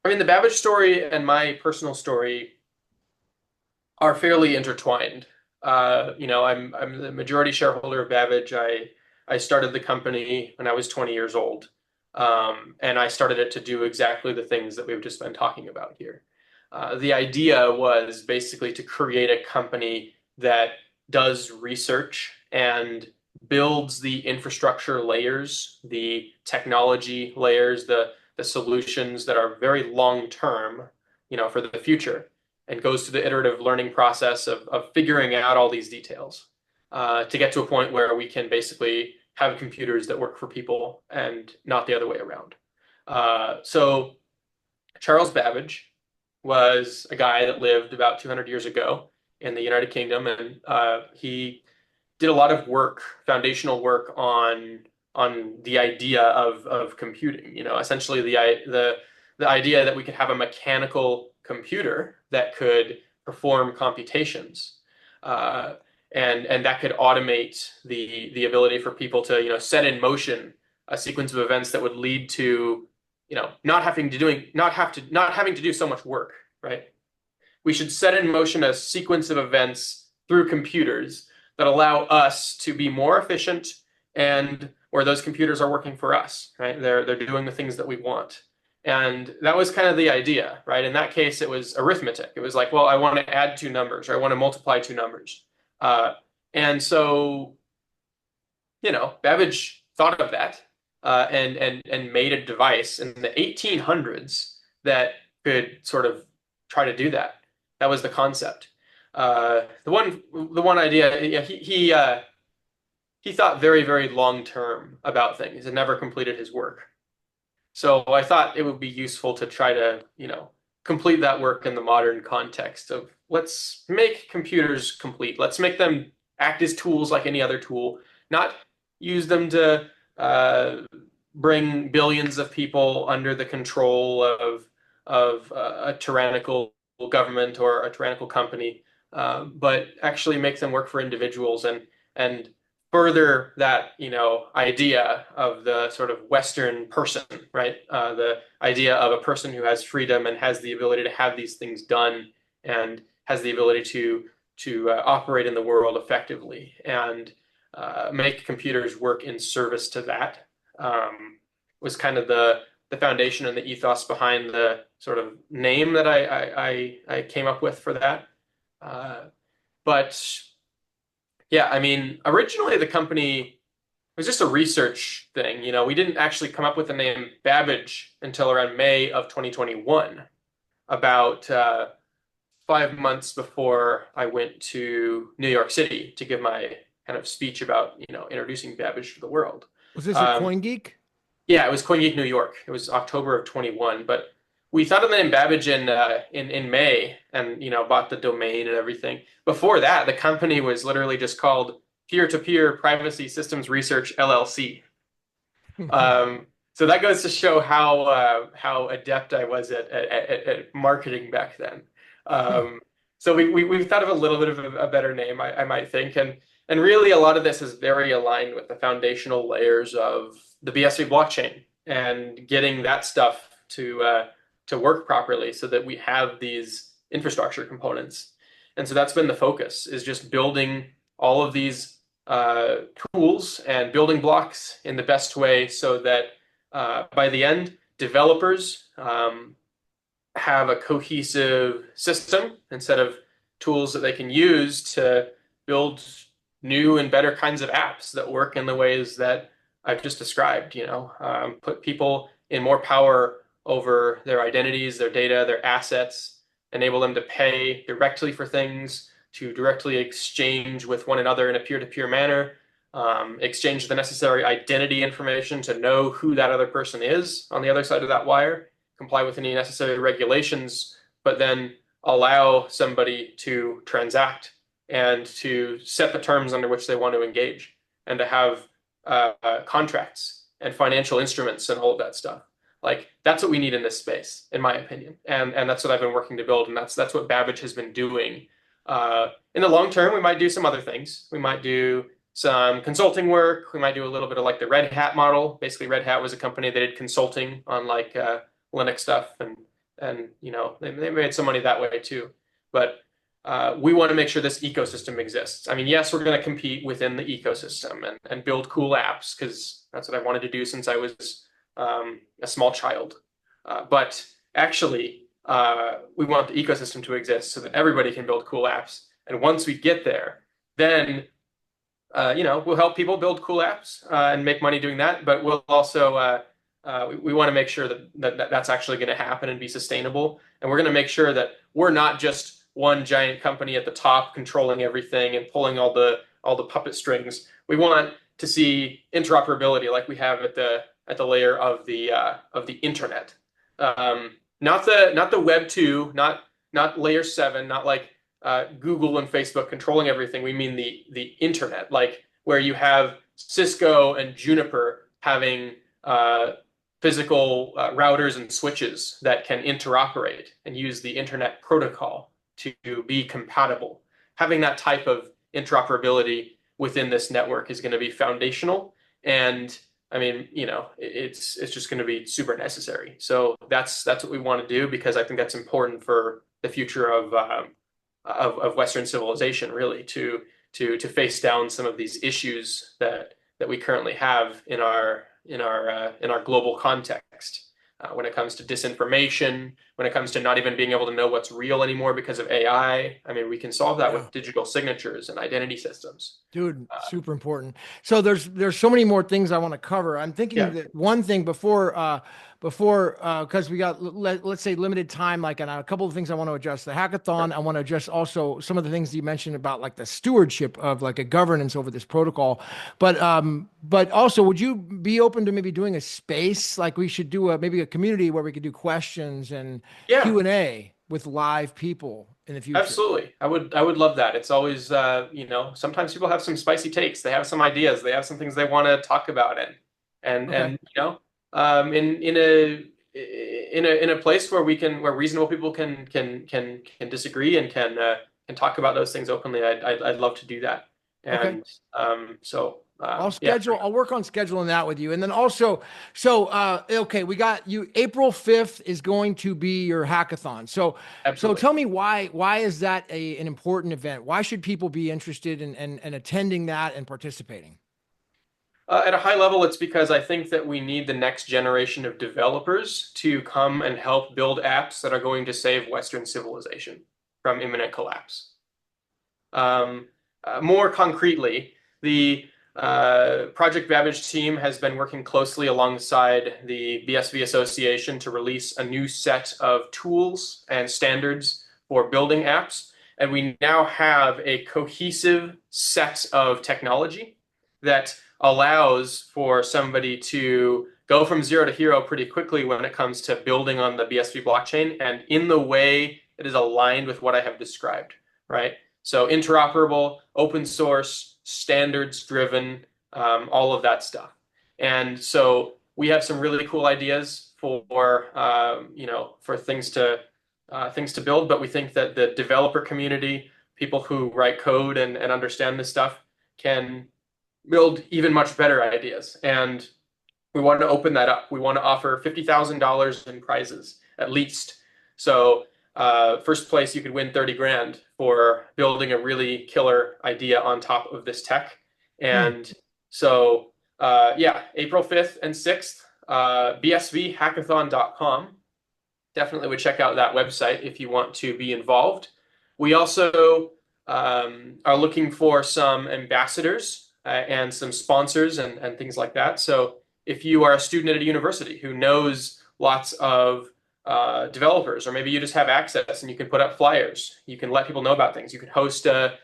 I mean, the Babbage story and my personal story are fairly intertwined. I'm the majority shareholder of Babbage. I started the company when I was 20 years old, and I started it to do exactly the things that we've just been talking about here. The idea was basically to create a company that does research and builds the infrastructure layers, the technology layers, the solutions that are very long term, for the future, and goes through the iterative learning process of figuring out all these details to get to a point where we can basically have computers that work for people and not the other way around. So Charles Babbage was a guy that lived about 200 years ago in the United Kingdom, and he did a lot of work, foundational work on the idea of computing. Essentially the idea that we could have a mechanical computer that could perform computations, uh, and that could automate the ability for people to set in motion a sequence of events that would lead to not having to do so much work, right? We should set in motion a sequence of events through computers that allow us to be more efficient, and where those computers are working for us, right? They're doing the things that we want. And that was kind of the idea, right? In that case, it was arithmetic. It was like, well, I want to add two numbers, or I want to multiply two numbers. And so, Babbage thought of that and made a device in the 1800s that could sort of try to do that. That was the concept. The one idea, yeah, he thought very, very long term about things and never completed his work. So I thought it would be useful to try to, complete that work in the modern context of, let's make computers complete. Let's make them act as tools like any other tool, not use them to uh, bring billions of people under the control of a tyrannical government or a tyrannical company, but actually make them work for individuals, and further that idea of the sort of Western person, right? The idea of a person who has freedom and has the ability to have these things done, and has the ability to operate in the world effectively, and make computers work in service to that, was kind of the foundation and the ethos behind the sort of name that I came up with for that. But yeah, I mean, originally the company was just a research thing. We didn't actually come up with the name Babbage until around May of 2021, about 5 months before I went to New York City to give my kind of speech about, introducing Babbage to the world. was this at Um, CoinGeek? yeah, it was CoinGeek New York. It was October of 21, but we thought of the name Babbage in May, and bought the domain and everything. Before that, the company was literally just called Peer-to-Peer Privacy Systems Research LLC. So that goes to show how adept I was at marketing back then. Um, so we thought of a little bit of a better name, I might think, and really a lot of this is very aligned with the foundational layers of the BSV blockchain, and getting that stuff to work properly so that we have these infrastructure components. And so that's been the focus, is just building all of these uh, tools and building blocks in the best way, so that by the end, developers have a cohesive system instead of tools that they can use to build new and better kinds of apps that work in the ways that I've just described. Put people in more power over their identities, their data, their assets, enable them to pay directly for things, to directly exchange with one another in a peer-to-peer manner, exchange the necessary identity information to know who that other person is on the other side of that wire, comply with any necessary regulations, but then allow somebody to transact and to set the terms under which they want to engage and to have contracts and financial instruments and all of that stuff. Like that's what we need in this space, in my opinion, and that's what I've been working to build, and that's what Babbage has been doing. In the long term, we might do some other things. We might do some consulting work. We might do a little bit of like the Red Hat model. Basically, Red Hat was a company that did consulting on like Linux stuff, and you know they made some money that way too. But we want to make sure this ecosystem exists. I mean, yes, we're going to compete within the ecosystem and build cool apps because that's what I wanted to do since I was a small child. But actually, we want the ecosystem to exist so that everybody can build cool apps. And once we get there, then you know, we'll help people build cool apps and make money doing that. But we'll also we want to make sure that that's actually going to happen and be sustainable. And we're going to make sure that we're not just one giant company at the top controlling everything and pulling all the puppet strings. We want to see interoperability like we have at the layer of the internet. Not the Web 2, not layer 7, not like Google and Facebook controlling everything. We mean the internet, like where you have Cisco and Juniper having physical routers and switches that can interoperate and use the internet protocol to be compatible. Having that type of interoperability within this network is going to be foundational. And I mean, you know, it's just going to be super necessary. So that's what we want to do because I think that's important for the future of Western civilization, really, to face down some of these issues that we currently have in our global context. When it comes to disinformation, when it comes to not even being able to know what's real anymore because of AI. I mean, we can solve that with digital signatures and identity systems. Dude, super important. So there's so many more things I want to cover. I'm thinking that one thing before because we got let's say limited time, like and a couple of things I want to address. The hackathon, I want to address also some of the things you mentioned about like the stewardship of like a governance over this protocol. But also, would you be open to maybe doing a space like we should do maybe a community where we could do questions and Q&A with live people in the future? Absolutely. I would love that. It's always you know, sometimes people have some spicy takes. They have some ideas. They have some things they want to talk about and you know, in a place where reasonable people can disagree and can talk about those things openly. I'd love to do that. And so I'll work on scheduling that with you. And then also, okay, we got you. April 5th is going to be your hackathon. So tell me why is that an important event? Why should people be interested in attending that and participating? At a high level, it's because I think that we need the next generation of developers to come and help build apps that are going to save Western civilization from imminent collapse. More concretely, the Project Babbage team has been working closely alongside the BSV Association to release a new set of tools and standards for building apps. And we now have a cohesive set of technology that allows for somebody to go from zero to hero pretty quickly when it comes to building on the BSV blockchain and in the way that is aligned with what I have described, right? So interoperable, open source, standards driven, all of that stuff. And so we have some really cool ideas for you know, for things to build, but we think that the developer community, people who write code and understand this stuff, can build even much better ideas. And we want to open that up. We want to offer $50,000 in prizes at least. So first place, you could win 30 grand for building a really killer idea on top of this tech. And so April 5th and 6th, bsvhackathon.com. Definitely would check out that website if you want to be involved. We also are looking for some ambassadors and some sponsors and things like that. So if you are a student at a university who knows lots of developers, or maybe you just have access and you can put up flyers. You can let people know about things. You can host a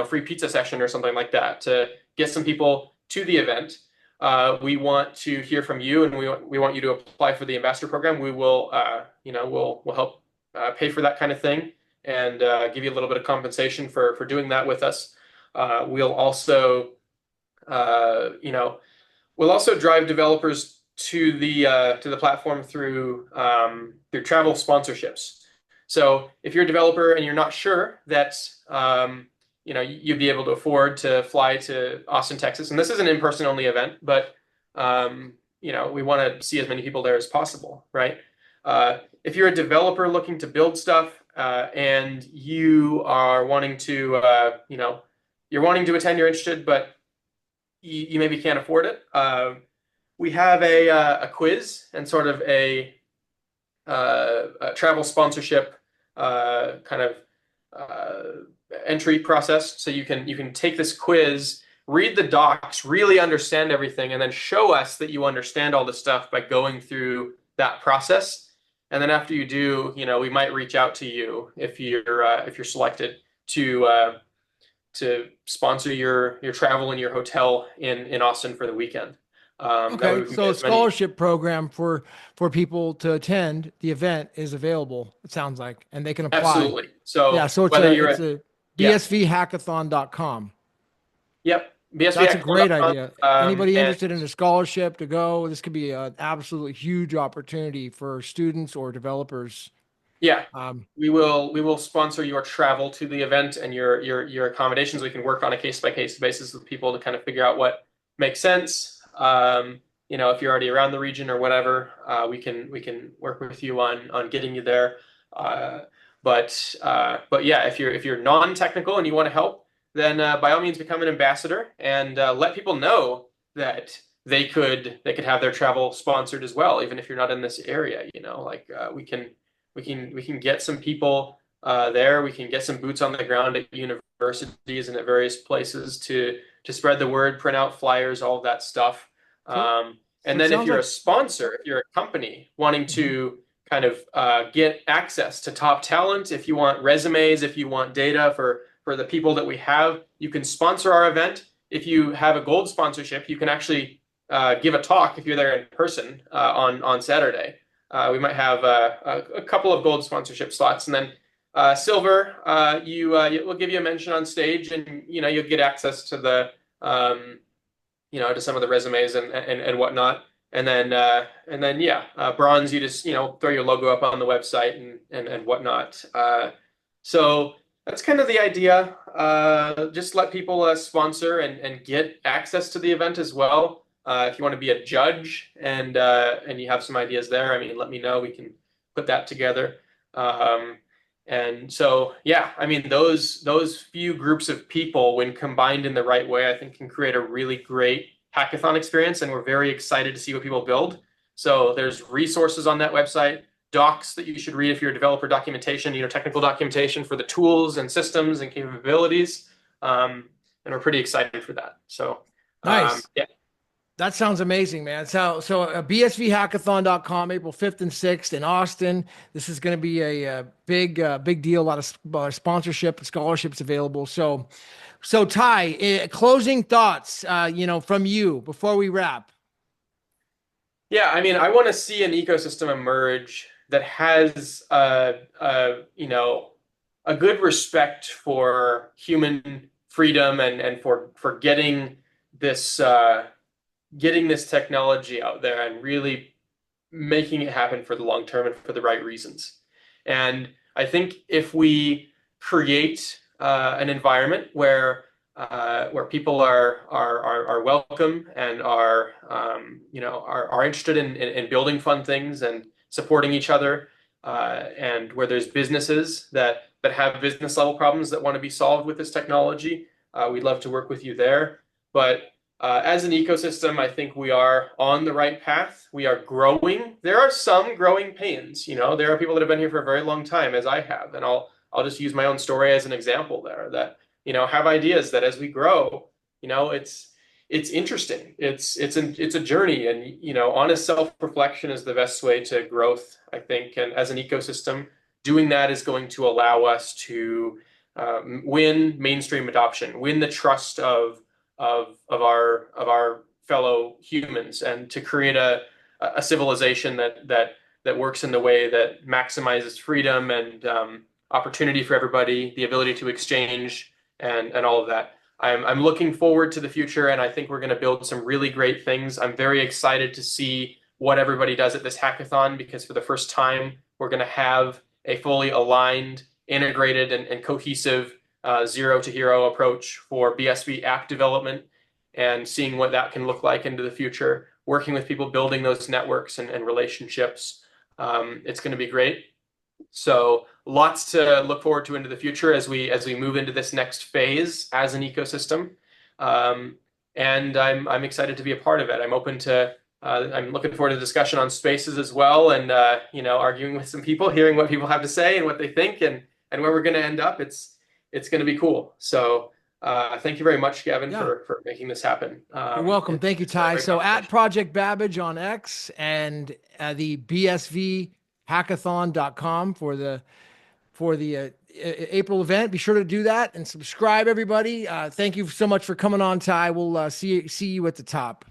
free pizza session or something like that to get some people to the event. We want to hear from you, and we want you to apply for the ambassador program. We will we'll help pay for that kind of thing, and give you a little bit of compensation for doing that with us. We'll also we'll also drive developers to the platform through travel sponsorships. So if you're a developer and you're not sure that you'd be able to afford to fly to Austin, Texas, and this is an in-person only event, but we want to see as many people there as possible, right? If you're a developer looking to build stuff, and you are wanting to you're wanting to attend, you're interested, but you maybe can't afford it. We have a quiz and sort of a travel sponsorship kind of entry process. So you can take this quiz, read the docs, really understand everything, and then show us that you understand all this stuff by going through that process. And then after you do, we might reach out to you if you're selected to sponsor your travel and your hotel in Austin for the weekend. Okay, so a scholarship program for people to attend the event is available, it sounds like, and they can apply. Absolutely. So yeah, so it's a bsvhackathon.com. Yep. That's a great idea. Anybody interested in a scholarship to go, this could be an absolutely huge opportunity for students or developers. Yeah. We will sponsor your travel to the event and your accommodations. We can work on a case-by-case basis with people to kind of figure out what makes sense. If you're already around the region or whatever, we can work with you on getting you there. But yeah, if you're non-technical and you want to help, then by all means become an ambassador and let people know that they could have their travel sponsored as well, even if you're not in this area. We can get some people there. We can get some boots on the ground at universities and at various places to spread the word, print out flyers, all of that stuff. Cool. And then if you're a sponsor, if you're a company wanting to kind of get access to top talent, if you want resumes, if you want data for the people that we have, you can sponsor our event. If you have a gold sponsorship, you can actually give a talk if you're there in person on Saturday. We might have a couple of gold sponsorship slots, and then silver, we'll give you a mention on stage, and you'll get access to the to some of the resumes and whatnot. And then bronze, you just throw your logo up on the website and whatnot. So that's kind of the idea. Just let people sponsor and get access to the event as well. If you want to be a judge and you have some ideas there, I mean, let me know. We can put that together. And so, yeah, I mean, those few groups of people, when combined in the right way, I think can create a really great hackathon experience. And we're very excited to see what people build. So there's resources on that website, docs that you should read if you're a developer, documentation, technical documentation for the tools and systems and capabilities. And we're pretty excited for that. So nice. Yeah. That sounds amazing, man. So bsvhackathon.com, April 5th and 6th in Austin. This is going to be a big deal. A lot of sponsorship and scholarships available. So Ty, closing thoughts, from you before we wrap. Yeah, I mean, I want to see an ecosystem emerge that has a good respect for human freedom and for getting this technology out there and really making it happen for the long term and for the right reasons. And I think if we create an environment where people are welcome and are interested in building fun things and supporting each other, and where there's businesses that have business level problems that want to be solved with this technology, we'd love to work with you there. But as an ecosystem, I think we are on the right path. We are growing. There are some growing pains. There are people that have been here for a very long time, as I have, and I'll just use my own story as an example there. That have ideas that as we grow, it's interesting. It's a journey, and honest self-reflection is the best way to growth, I think. And as an ecosystem, doing that is going to allow us to win mainstream adoption, win the trust of our fellow humans, and to create a civilization that works in the way that maximizes freedom and opportunity for everybody, the ability to exchange, and all of that. I'm looking forward to the future, and I think we're going to build some really great things. I'm very excited to see what everybody does at this hackathon, because for the first time, we're going to have a fully aligned, integrated, and cohesive zero to hero approach for BSV app development, and seeing what that can look like into the future, working with people, building those networks and relationships. It's going to be great. So lots to look forward to into the future as we move into this next phase as an ecosystem. And I'm excited to be a part of it. I'm looking forward to discussion on spaces as well, and arguing with some people, hearing what people have to say and what they think, and where we're going to end up. It's going to be cool. So thank you very much, Gavin, for making this happen. You're welcome. Thank you, Ty. So at Project Babbage on X, and the BSV hackathon.com for the April event. Be sure to do that and subscribe, everybody. Thank you so much for coming on, Ty. We'll see you at the top.